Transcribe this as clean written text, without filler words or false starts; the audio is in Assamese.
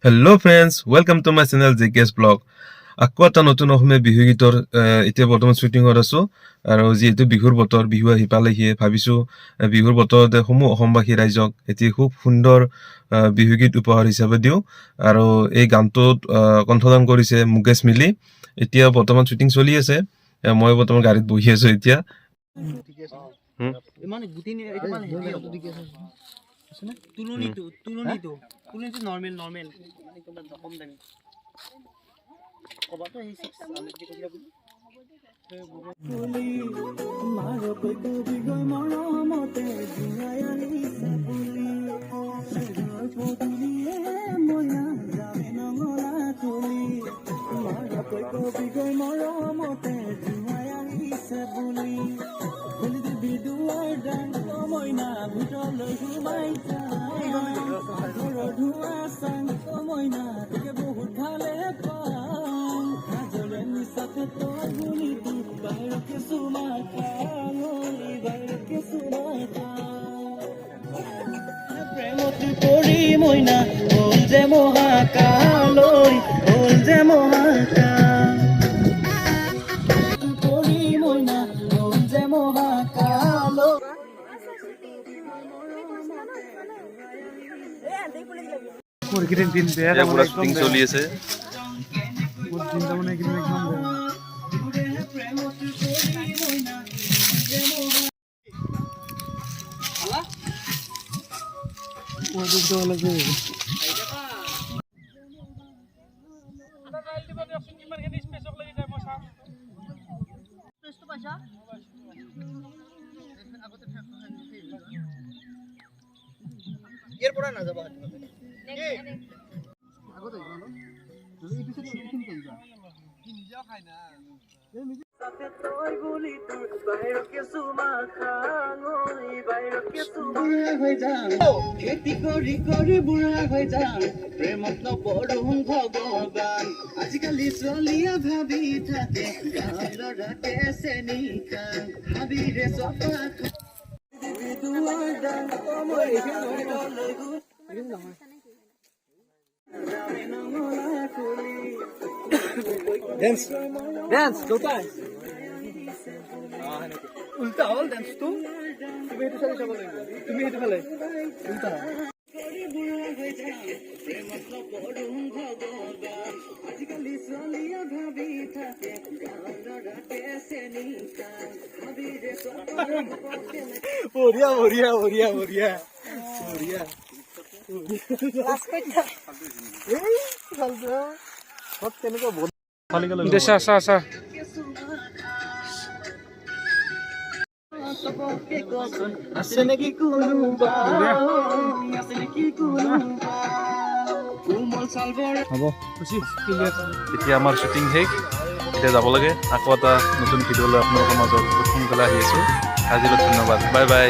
Hello' friends, welcome to my channel জেকেছ ব্লগ। আকৌ এটা নতুন অসমীয়া বিহু গীতৰ এতিয়া বৰ্তমান শ্বুটিঙত আছোঁ। আৰু যিহেতু বিহুৰ বতৰ, বিহু আহি পালেহিয়ে, ভাবিছোঁ বিহুৰ বতৰতে সমূহ অসমবাসী ৰাইজক এটি খুব সুন্দৰ বিহুগীত উপহাৰ হিচাপে দিওঁ। আৰু এই গানটোত কণ্ঠদান কৰিছে মুকেশ মিলি। এতিয়া বৰ্তমান শ্বুটিং চলি আছে, মই বৰ্তমান গাড়ীত বহি আছোঁ এতিয়া। তুলনিটো নৰ্মেল কম দামী কবাটো সেই 600 দি কৈছিলা বুলি কৰি মইনা হ'ল যে মহাকালৈ হ'ল যে মহাকাল কৰি মইনা হ'ল যে মহাকাল শ্বুটিং চলি আছে। ইয়াৰ পৰা নাযাবা খেতি কৰি কৰি বুঢ়া হৈ যাম প্ৰেমত নপঢ়ো ভগৱান আজিকালি ছোৱালীয়ে ভাবি থাকে ল'ৰাকে চেনি খান ভাবিৰে চফা Dance, Dota. উল্টা হল ডান্সটো তুমি এইটো চাই চাব লাগিব তুমি এইটো ফালে উল্টা বঢ়িয়া বঢ়িয়া বঢ়িয়া বঢ়িয়া বঢ়িয়া আছে নেকি কোনোবা হ'ব এতিয়া আমাৰ শ্বুটিং শেষ, এতিয়া যাব লাগে। আকৌ এটা নতুন ভিডিঅ' লৈ আপোনালোকৰ মাজত সোনকালে আহি আছোঁ। আজিলৈ ধন্যবাদ, বাই বাই।